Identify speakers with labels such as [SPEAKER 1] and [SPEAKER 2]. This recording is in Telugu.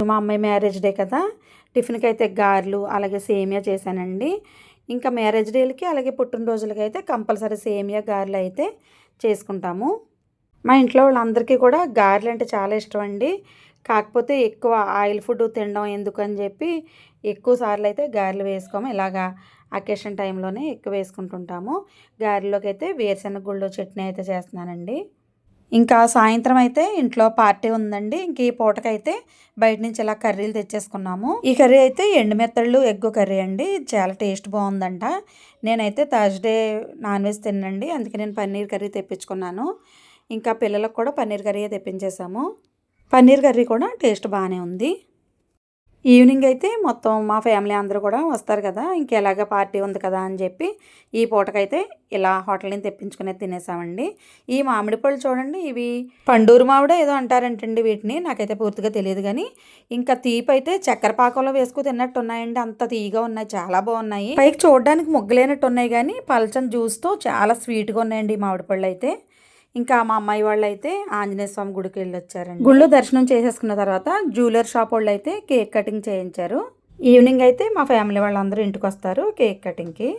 [SPEAKER 1] మా అమ్మాయి మ్యారేజ్ డే కదా, టిఫిన్కి అయితే గారెలు అలాగే సేమియా చేశానండి. ఇంకా మ్యారేజ్ డేలకి అలాగే పుట్టినరోజులకి అయితే కంపల్సరీ సేమియా గారెలు అయితే చేసుకుంటాము. మా ఇంట్లో వాళ్ళందరికీ కూడా గారెలు అంటే చాలా ఇష్టం అండి. కాకపోతే ఎక్కువ ఆయిల్ ఫుడ్ తినడం ఎందుకని చెప్పి ఎక్కువ సార్లు అయితే గారెలు వేసుకోము. ఇలాగా అకేషన్ టైంలోనే ఎక్కువ వేసుకుంటుంటాము. గారెల్లోకి అయితే వేరుశెనగ గుళ్ళు చట్నీ అయితే చేస్తున్నానండి. ఇంకా సాయంత్రం అయితే ఇంట్లో పార్టీ ఉందండి. ఇంక ఈ పూటకైతే బయట నుంచి ఇలా కర్రీలు తెచ్చేసుకున్నాము. ఈ కర్రీ అయితే ఎండుమెత్తళ్ళు ఎగ్గు కర్రీ అండి. చాలా టేస్ట్ బాగుందంట. నేనైతే థర్స్డే నాన్ వెజ్ తినండి, అందుకే నేను పన్నీర్ కర్రీ తెప్పించుకున్నాను. ఇంకా పిల్లలకు కూడా పన్నీర్ కర్రీయే తెప్పించేసాము. పన్నీర్ కర్రీ కూడా టేస్ట్ బాగానే ఉంది. ఈవినింగ్ అయితే మొత్తం మా ఫ్యామిలీ అందరూ కూడా వస్తారు కదా, ఇంకెలాగ పార్టీ ఉంది కదా అని చెప్పి ఈ పూటకైతే ఇలా హోటల్ నుంచి తెప్పించుకునే తినేసామండి. ఈ మామిడి పళ్ళు చూడండి, ఇవి పండూరు మామిడి ఏదో అంటారంటండి వీటిని, నాకైతే పూర్తిగా తెలియదు. కానీ ఇంకా తీపి అయితే చక్కెర పాకంలో వేసుకు తిన్నట్టు ఉన్నాయండి. అంత తీయగా ఉన్నాయి, చాలా బాగున్నాయి. పైకి చూడడానికి ముగ్గలేనట్టు ఉన్నాయి కానీ పల్చని జ్యూస్తో చాలా స్వీట్గా ఉన్నాయండి ఈ మామిడి పళ్ళు అయితే. ఇంకా మా అమ్మాయి వాళ్ళు అయితే ఆంజనేయ స్వామి గుడికి వెళ్ళి వచ్చారండి. గుళ్ళు దర్శనం చేసేసుకున్న తర్వాత జ్యువెలర్ షాప్ వాళ్ళు అయితే కేక్ కటింగ్ చేయించారు. ఈవినింగ్ అయితే మా ఫ్యామిలీ వాళ్ళందరూ ఇంటికి వస్తారు కేక్ కటింగ్కి.